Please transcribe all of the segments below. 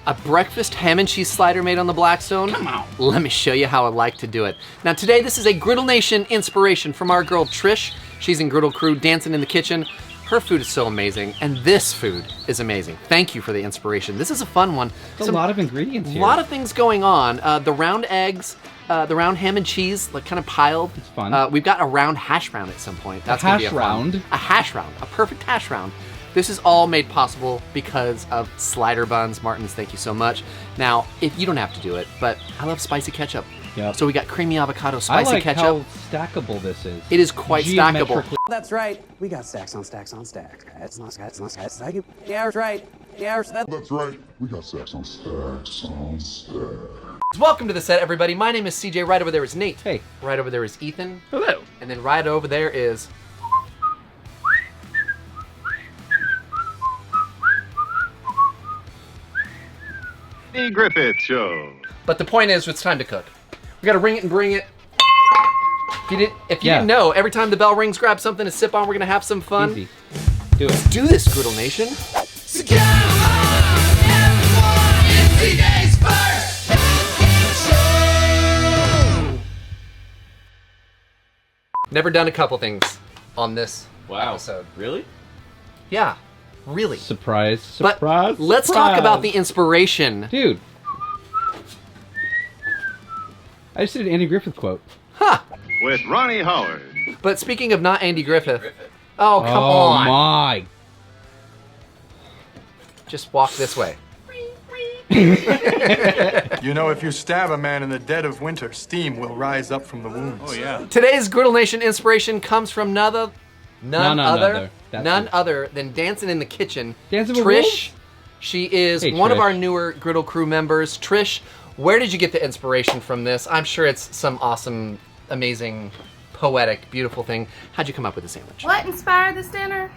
A breakfast ham and cheese slider made on the Blackstone? Come on. Let me show you how I like to do it. Now today, this is a Griddle Nation inspiration from our girl Trish. She's in Griddle Crew, dancing in the kitchen. Her food is so amazing, and this food is amazing. Thank you for the inspiration. This is a fun one. There's a lot of ingredients here. A lot of things going on. The round eggs, the round ham and cheese, like kind of piled. It's fun. We've got a round hash brown at some point. That's a gonna be hash a fun. round? A hash round, a perfect hash round. This is all made possible because of slider buns. Martins, thank you so much. Now, if you don't have to do it, but I love spicy ketchup. Yep. So we got creamy avocado spicy ketchup. I like how stackable this is. It is quite stackable. That's right. We got stacks on stacks on stacks. That's not stacks on stacks. Yeah, that's right. Yeah, that's right. We got stacks on stacks on stacks. Welcome to the set, everybody. My name is CJ. Right over there is Nate. Hey. Right over there is Ethan. Hello. And then right over there is... The Griffith Show. But the point is, it's time to cook. We gotta ring it and bring it. If you didn't know, every time the bell rings, grab something to sip on. We're gonna have some fun. Easy. Do it. Let's do this, Griddle Nation. So come on, everyone, it's today's first show. Never done a couple things on this episode. Really? Yeah, really. Surprise, surprise, But let's talk about the inspiration. Dude. I just did an Andy Griffith quote. Huh. With Ronnie Howard. But speaking of not Andy Griffith. Oh, come on. Oh my. Just walk this way. You know, if you stab a man in the dead of winter, steam will rise up from the wounds. Oh, yeah. Today's Griddle Nation inspiration comes from none other than dancing in the kitchen. Dancing with Trish. wolves? She is Hey, one of Trish. our newer Griddle Crew members. Trish, where did you get the inspiration from this? I'm sure it's some awesome, amazing, poetic, beautiful thing. How'd you come up with the sandwich? What inspired this dinner?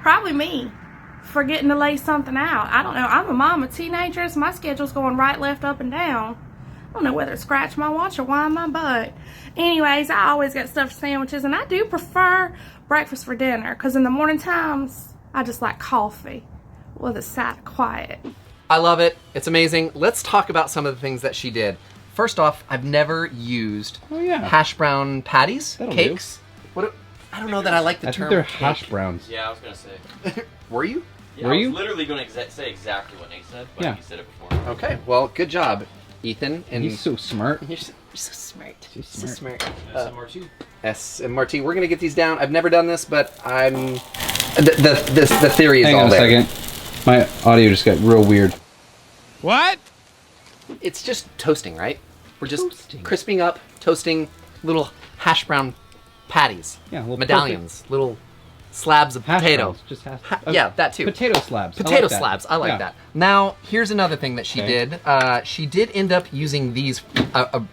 Probably me. Forgetting to lay something out. I don't know. I'm a mom of teenagers. My schedule's going right, left, up, and down. I don't know whether to scratch my watch or wind my butt. Anyways, I always get stuffed sandwiches, and I do prefer breakfast for dinner, because in the morning times, I just like coffee with a side of quiet. I love it. It's amazing. Let's talk about some of the things that she did. First off, I've never used hash brown patties, cakes. I don't know that I like the term. I think they're cake. hash browns. Yeah, I was gonna say. Were you? Yeah, Were I was you? literally gonna say exactly what Nate said, but he said it before. Okay, well, good job, Ethan. And He's so smart. You're so smart. He's So smart. smart. SMR2. S and Marty, we're gonna get these down. I've never done this, but I'm. The theory is Hang all on a there. second. My audio just got real weird. What? It's just toasting, right? We're just Toasting. crisping up, toasting little hash brown patties. Yeah, little medallions, little slabs of Hash potato. browns, just hash. Yeah, that too. Potato slabs. Potato I like that. slabs. I like Yeah. that. Now, here's another thing that she Okay. did. She did end up using these,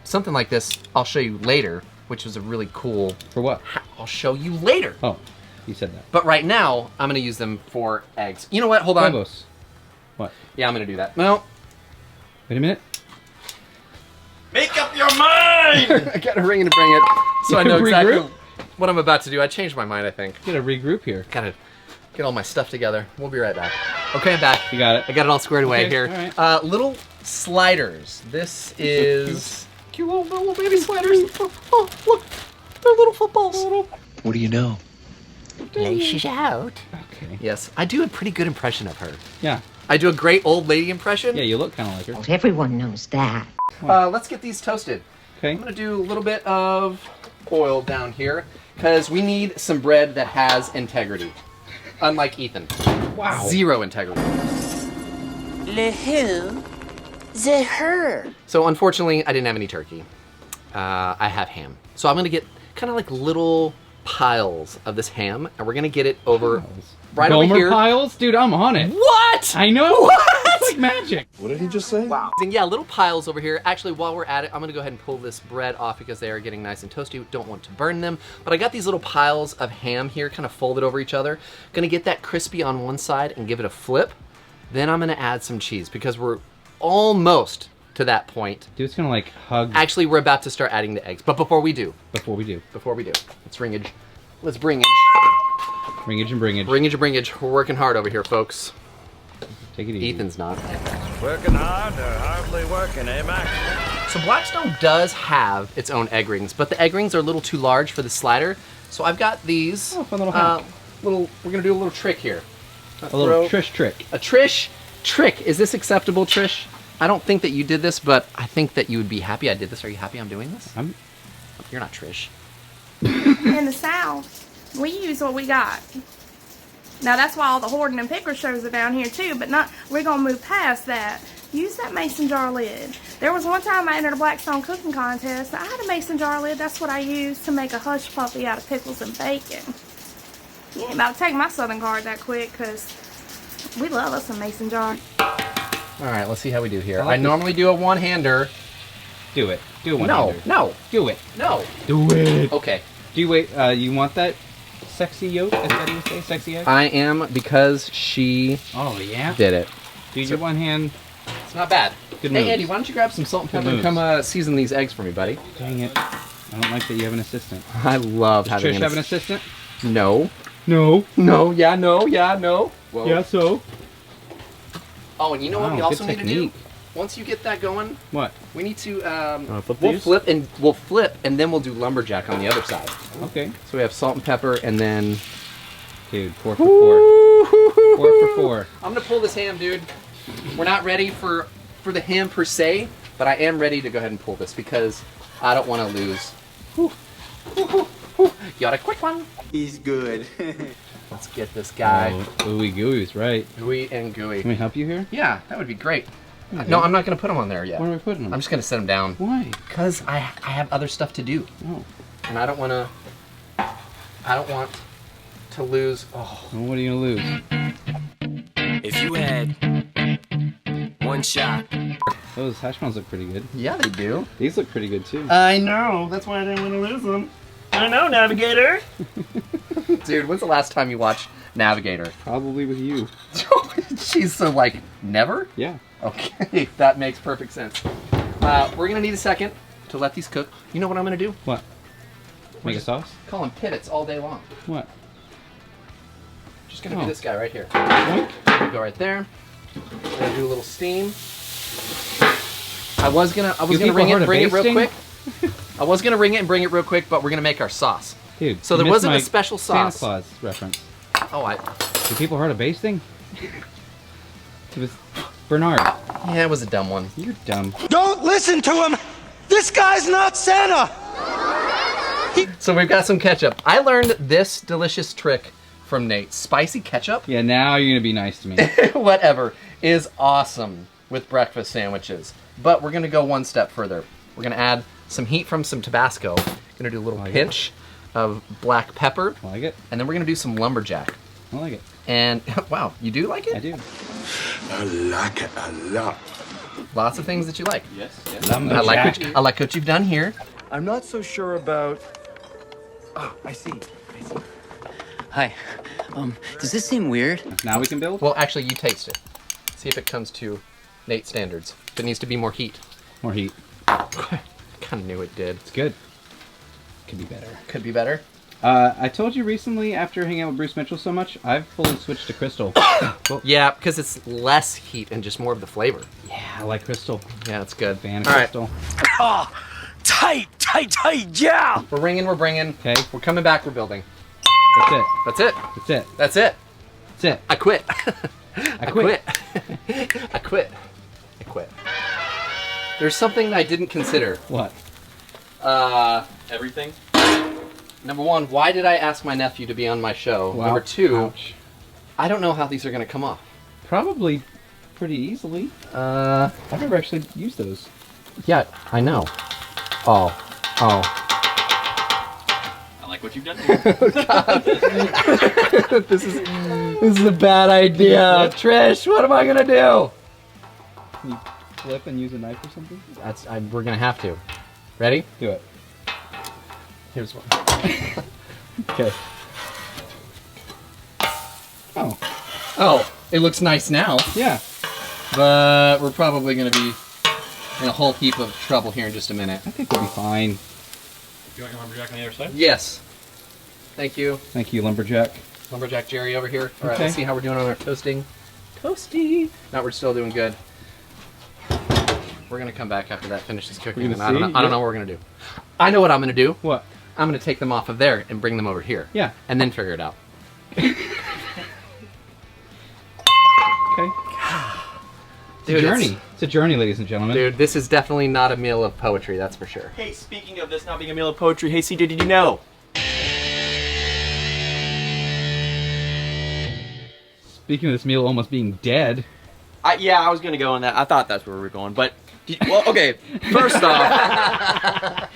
something like this. I'll show you later, which was a really cool. For what? I'll show you later. Oh, you said that. But right now, I'm gonna use them for eggs. You know what? Hold on. Huevos. What? Yeah, I'm gonna do that. No. Wait a minute. Make up your mind! I gotta ring it and bring it, so I know exactly Regroup? what I'm about to do. I changed my mind, I think. Gotta regroup here. Gotta get all my stuff together. We'll be right back. Okay, I'm back. You got it. I got it all squared away Okay, here. all right. Little sliders. This is cute little baby sliders. Oh, look, they're little footballs. What do you know? Laces out. Okay. Yes, I do a pretty good impression of her. Yeah. I do a great old lady impression. Yeah, you look kind of like her. Everyone knows that. Let's get these toasted. Okay. I'm gonna do a little bit of oil down here because we need some bread that has integrity. Unlike Ethan. Wow. Zero integrity. Le who? The her. So unfortunately, I didn't have any turkey. I have ham. So I'm gonna get kind of like little piles of this ham, and we're gonna get it over right Gomer over here. piles? Dude, I'm on it. What? I know. What? It's like magic. What did he just say? Wow. And yeah, little piles over here. Actually, while we're at it, I'm gonna go ahead and pull this bread off because they are getting nice and toasty. Don't want to burn them. But I got these little piles of ham here, kind of folded over each other. Gonna get that crispy on one side and give it a flip. Then I'm gonna add some cheese because we're almost to that point. Dude, it's gonna like hug. Actually, we're about to start adding the eggs. But before we do, Before we do. let's ringage. Let's bringage. Ringage and bringage. Bringage. We're working hard over here, folks. Take it easy. Ethan's not. Working hard or hardly working, eh, Max? So Blackstone does have its own egg rings, but the egg rings are a little too large for the slider. So I've got these. Oh, fun little hack. We're gonna do a little trick here. A little Trish trick. A Trish trick. Is this acceptable, Trish? I don't think that you did this, but I think that you would be happy I did this. Are you happy I'm doing this? You're not Trish. In the South, we use what we got. Now that's why all the hoarding and picker shows are down here too, but we're gonna move past that. Use that mason jar lid. There was one time I entered a Blackstone cooking contest. I had a mason jar lid. That's what I used to make a hush puppy out of pickles and bacon. You ain't about to take my Southern card that quick, because we love us a mason jar. All right, let's see how we do here. I I normally do a one-hander. Do it. Do a one-hander. No. Do it. No. Do it. Okay. Do you wait? You want that sexy yolk, as Betty would say? Sexy egg? I am, because she did it. Dude, your one hand. It's not bad. Good Hey, moves. Andy, why don't you grab some salt and Good pepper and come season these eggs for me, buddy? Dang it. I don't like that you have an assistant. I love Does having Trish have an assistant? No. No. No, yeah, no, yeah, no. Whoa. Yeah, so? Oh, and you know what we Wow, also good need to do? technique. Once you get that going, What? we need to flip we'll these? flip and then we'll do lumberjack on the other side. Okay. So we have salt and pepper and then Dude, 4 for 4. 4 for 4. I'm gonna pull this ham, dude. We're not ready for the ham per se, but I am ready to go ahead and pull this because I don't want to lose. Got a quick one. He's good. Let's get this guy. Oh, ooey gooey's right. Gooey and gooey. Can we help you here? Yeah, that would be great. Okay. No, I'm not gonna put them on there yet. Where are we putting them? I'm just gonna set them down. Why? Because I have other stuff to do. Oh. And I don't want to lose. Oh. Well, what are you gonna lose? If you had one shot. Those hash browns look pretty good. Yeah, they do. These look pretty good too. I know. That's why I didn't want to lose them. I know, Navigator. Dude, when's the last time you watched Navigator? Probably with you. She's so like, never? Yeah. Okay, that makes perfect sense. We're gonna need a second to let these cook. You know what I'm gonna do? What? Make a sauce? Call them pivots all day long. What? Just gonna do this guy right here. Boink. Go right there. Gonna do a little steam. I was gonna ring it and bring it real quick. I was gonna ring it and bring it real quick, but we're gonna make our sauce. Dude, so there you missed wasn't my a special sauce. Santa Claus reference. Oh, Do people heard of basting? It was Bernard. Yeah, it was a dumb one. You're dumb. Don't listen to him. This guy's not Santa. So we've got some ketchup. I learned this delicious trick from Nate. Spicy ketchup, Yeah, now you're gonna be nice to me. whatever, is awesome with breakfast sandwiches. But we're gonna go one step further. We're gonna add some heat from some Tabasco. Gonna do a little pinch of black pepper. I like it. And then we're gonna do some lumberjack. I like it. And wow, you do like it? I do. I like it a lot. Lots of things that you like. Yes, yes. Lumberjack. I like what you've done here. I'm not so sure about. Oh, I see. Hi. Does this seem weird? Now we can build? Well, actually, you taste it. See if it comes to Nate standards. If it needs to be more heat. More heat. Kind of knew it did. It's good. Could be better. Could be better. I told you recently, after hanging out with Bruce Mitchell so much, I've fully switched to Crystal. Yeah, because it's less heat and just more of the flavor. Yeah, I like Crystal. Yeah, it's good. Fan of All right. Crystal. Oh, tight, yeah. We're ringing, we're bringing. Okay. We're coming back, we're building. That's it. That's it. That's it. That's it. That's it. I quit. I quit. I quit. I quit. There's something I didn't consider. What? Everything? Number one, why did I ask my nephew to be on my show? Wow. Number two, Ouch. I don't know how these are going to come off. Probably pretty easily. I've never actually used those. Yeah, I know. Oh. I like what you've done here. This is a bad idea. Trish, what am I going to do? Can you flip and use a knife or something? We're going to have to. Ready? Do it. Here's one. Okay. Oh. Oh, it looks nice now. Yeah. But we're probably going to be in a whole heap of trouble here in just a minute. I think we'll be fine. You want your lumberjack on the other side? Yes. Thank you. Thank you, Lumberjack. Lumberjack Jerry over here. All right, Okay. let's see how we're doing on our toasting. Toasty. No, we're still doing good. We're gonna come back after that finishes cooking, We're and gonna I don't know what we're gonna do. I know what I'm gonna do. What? I'm gonna take them off of there and bring them over here. Yeah. And then figure it out. Okay. It's a journey. It's a journey, ladies and gentlemen. Dude, this is definitely not a meal of poetry, that's for sure. Hey, speaking of this not being a meal of poetry, hey, CJ, did you know? Speaking of this meal almost being dead. Yeah, I was gonna go on that. I thought that's where we were going, but well, okay. First off,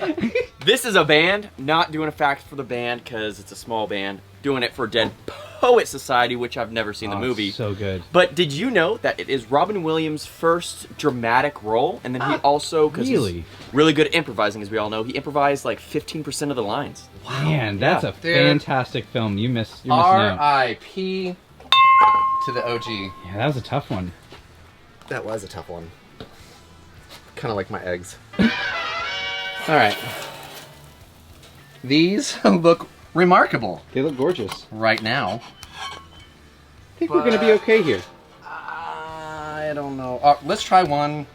this is a band. Not doing a fact for the band because it's a small band. Doing it for Dead Poet Society, which I've never seen the movie. So good. But did you know that it is Robin Williams' first dramatic role, and then he also he's really good at improvising, as we all know. He improvised like 15% of the lines. Wow. Man, that's a fantastic film. You're missing out. R.I.P. to the OG. Yeah, that was a tough one. That was a tough one. Kind of like my eggs. All right. These look remarkable. They look gorgeous. Right now. I think we're going to be okay here. I don't know. Let's try one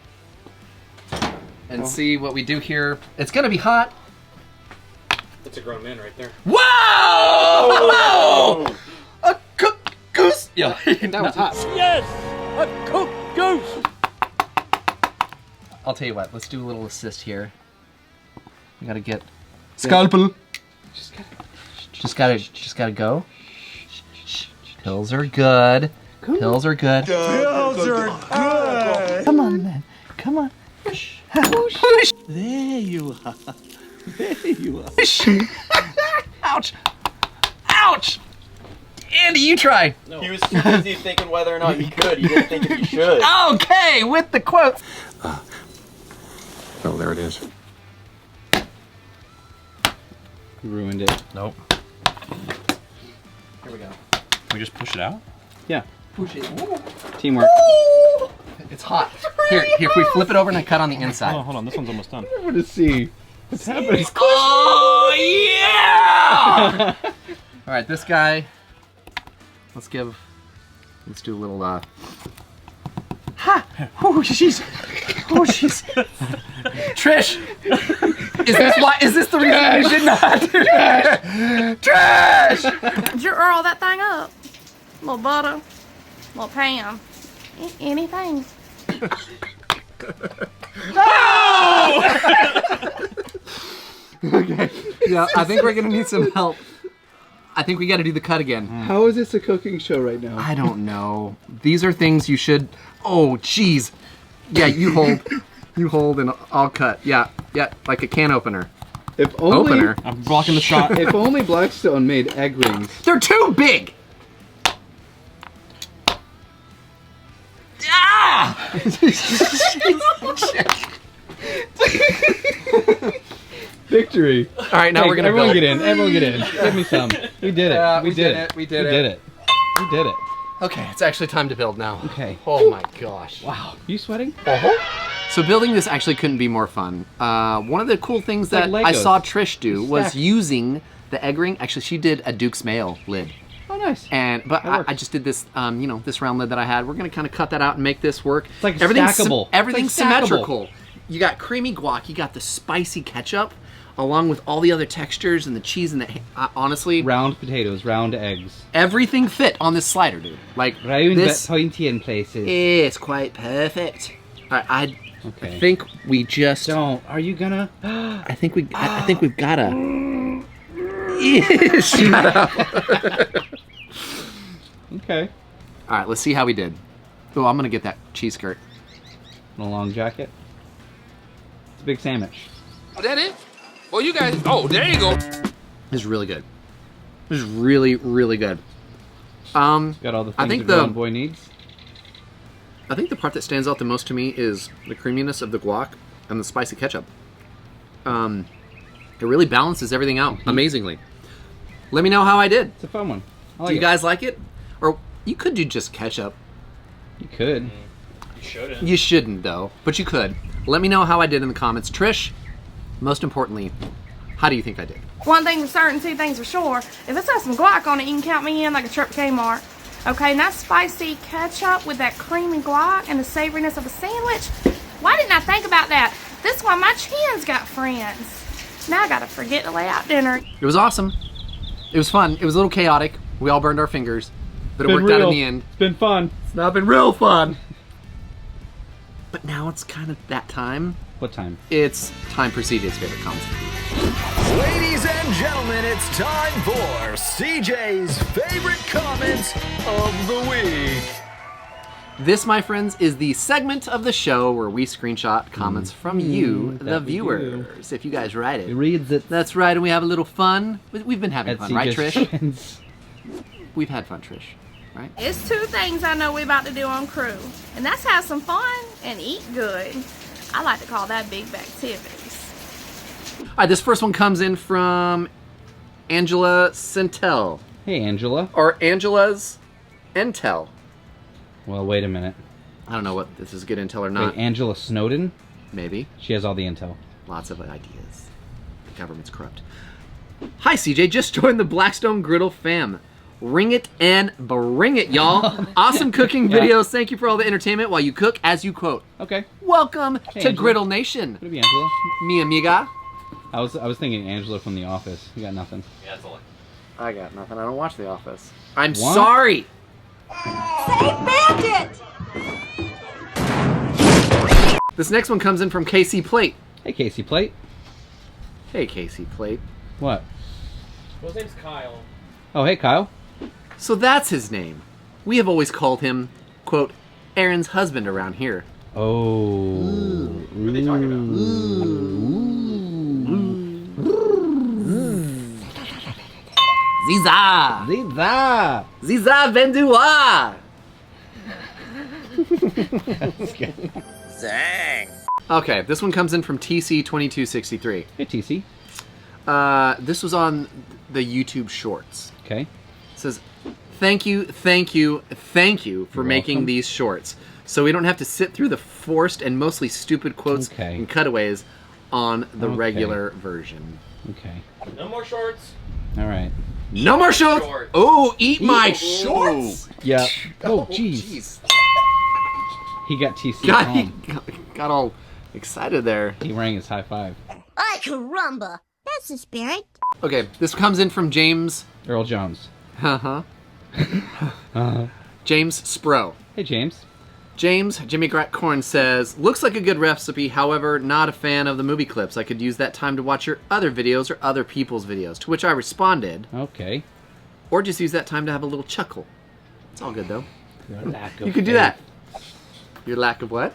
and see what we do here. It's going to be hot. That's a grown man right there. Whoa! A cooked goose. Yeah, that was hot. Yes! A cooked goose! I'll tell you what. Let's do a little assist here. We got to get scalpel. Just gotta go. Pills are good. Pills are good. Pills are good! Come on, man. Come on. There you are. There you are. Ouch! Ouch! Andy, you try. No. He was too busy thinking whether or not he could. He didn't think if he should. Okay, with the quotes. Oh, there it is. You ruined it. Nope. Here we go. Can we just push it out? Yeah. Push it. Teamwork. It's hot. Here, if we flip it over and I cut on the inside. Oh, hold on. This one's almost done. I want to see what's happening. Oh, yeah! All right, this guy. Let's do a little, Ha! Oh, jeez. Oh, jeez. Trish! Is this the reason you did not do that? Trish! Did you roll that thing up? A little butter, a little Pam, anything. No! Okay. Yeah, I think we're gonna need some help. I think we got to do the cut again. How is this a cooking show right now? I don't know. These are things you should. Oh, jeez. Yeah, you hold. You hold and I'll cut. Yeah, like a can opener. If only Opener. I'm blocking the shot. If only Blackstone made egg rings. They're too big. Ah! Victory. All right, now we're gonna everyone build. get in. Everyone get in. Give me some. We did it. Yeah, we did it. We did We did it. We did it. Okay, it's actually time to build now. Okay. Oh my gosh. Wow. You sweating? So building this actually couldn't be more fun. One of the cool things that like I Legos. saw Trish do was Stacked. using the egg ring. Actually, she did a Duke's Mayo lid. Oh, nice. But That works. I just did this, this round lid that I had. We're gonna kind of cut that out and make this work. It's like everything's stackable. Everything's It's like stackable. symmetrical. You got creamy guac. You got the spicy ketchup, along with all the other textures and the cheese and the. Honestly, Round potatoes, round eggs. everything fit on this slider, dude. Like Round this, but pointy in places. it's quite perfect. All right, I Okay. think we just. Don't. Are you gonna? I think we've gotta. Shut up. Okay. All right, let's see how we did. Oh, I'm gonna get that cheese skirt. And a long jacket. It's a big sandwich. Oh, that it? Well, you guys. Oh, there you go. This is really good. This is really, really good. Got all the things I think a grown boy needs. I think the part that stands out the most to me is the creaminess of the guac and the spicy ketchup. It really balances everything out amazingly. Let me know how I did. It's a fun one. I Do like you it. guys like it? Or you could do just ketchup. You could. You shouldn't. You shouldn't though, but you could. Let me know how I did in the comments. Trish, most importantly, how do you think I did? One thing for certain, two things for sure. If it's got some guac on it, you can count me in like a trip to Kmart. Okay, and that spicy ketchup with that creamy guac and the savoriness of a sandwich, Why didn't I think about that? This why my chin's got friends. Now I gotta forget to lay out dinner. It was awesome. It was fun. It was a little chaotic. We all burned our fingers, but it worked out in the end. It's been fun. It's not been real fun. But now it's kind of that time. What time? It's time for CJ's favorite comments. Ladies and gentlemen, it's time for CJ's favorite comments of the week. This, my friends, is the segment of the show where we screenshot comments from you, the viewers. If you guys write it. It reads it. That's right, and we have a little fun. We've been having At fun, right, CJ's Trish? friends. We've had fun, Trish. Right? It's two things I know we about to do on Crew, and that's have some fun and eat good. I like to call that big activities. All right, this first one comes in from Angela Centel. Hey, Angela. Or Angela's Intel. Well, wait a minute. I don't know what this is good intel or not. Wait, Angela Snowden? Maybe. She has all the intel. Lots of ideas. The government's corrupt. Hi, CJ. Just joined the Blackstone Griddle fam. Ring it and bring it, y'all. Awesome cooking videos. Thank you for all the entertainment while you cook as you quote. Okay. Welcome Hey, to Angela. Griddle Nation. Could it be Angela? Mi amiga. I was thinking Angela from The Office. You got nothing. Yeah, that's all. I got nothing. I don't watch The Office. I'm What? sorry. Say bandit! This next one comes in from KC Plate. Hey, Casey Plate. Hey, KC Plate. What? Well, his name's Kyle. Oh, hey, Kyle. So that's his name. We have always called him, quote, Aaron's husband around here. Oh. What are they talking about? Ziza! Ziza! Ziza Vendua! That's good. Zang. Okay, this one comes in from TC2263. Hey, TC. This was on the YouTube Shorts. Okay. It says, thank you for You're making welcome. these shorts, so we don't have to sit through the forced and mostly stupid quotes Okay. and cutaways on the Okay. regular version. Okay. No more shorts. All right. No more shorts! Shorts. Oh, eat my shorts! Yeah. Oh, Oh, jeez. jeez. He got TC God, he home. got all excited there. He rang his high five. Ay, caramba! That's the spirit. Okay, this comes in from James. Earl Jones. Uh-huh. Uh-huh. James Spro. Hey, James. James, Jimmy Corn says, looks like a good recipe, however, not a fan of the movie clips. I could use that time to watch your other videos or other people's videos. To which I responded, Okay. or just use that time to have a little chuckle. It's all good, though. Your lack of You could do faith. that. Your lack of what?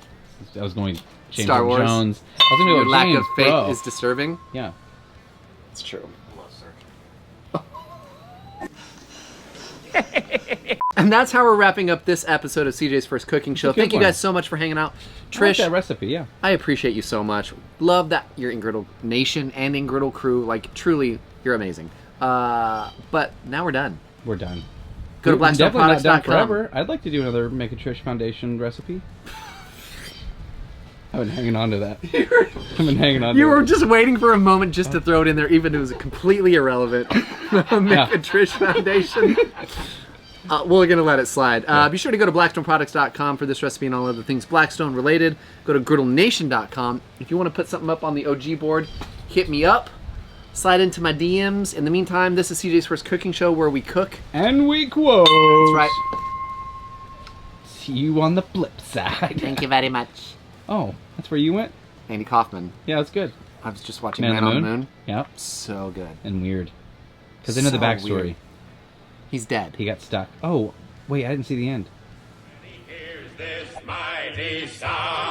I was going James Star Earl Wars. Jones. I was going to Your go lack James, of faith bro. is disturbing. Yeah. It's true. And that's how we're wrapping up this episode of CJ's First Cooking Show. It's a good Thank you one. guys so much for hanging out. I like Trish, that recipe, yeah. I appreciate you so much. Love that you're in Griddle Nation and in Griddle Crew. Like, truly, you're amazing. But now we're done. We're done. Go to We're definitely not done blackstoneproducts.com. forever. I'd like to do another Make a Trish Foundation recipe. I've been hanging on to that. I've been hanging on to You were it. just waiting for a moment just to throw it in there, even if it was completely irrelevant. Make a Trish Foundation. We're going to let it slide. Be sure to go to blackstoneproducts.com for this recipe and all other things Blackstone related. Go to griddlenation.com. If you want to put something up on the OG board, hit me up. Slide into my DMs. In the meantime, this is CJ's First Cooking Show where we cook. And we quote. That's right. See you on the flip side. Thank you very much. Oh, that's where you went? Andy Kaufman. Yeah, that's good. I was just watching Man on the Moon. Yep. So good. And weird. Because I know the So backstory. weird. He's dead. He got stuck. Oh, wait, I didn't see the end. Here's this mighty sound.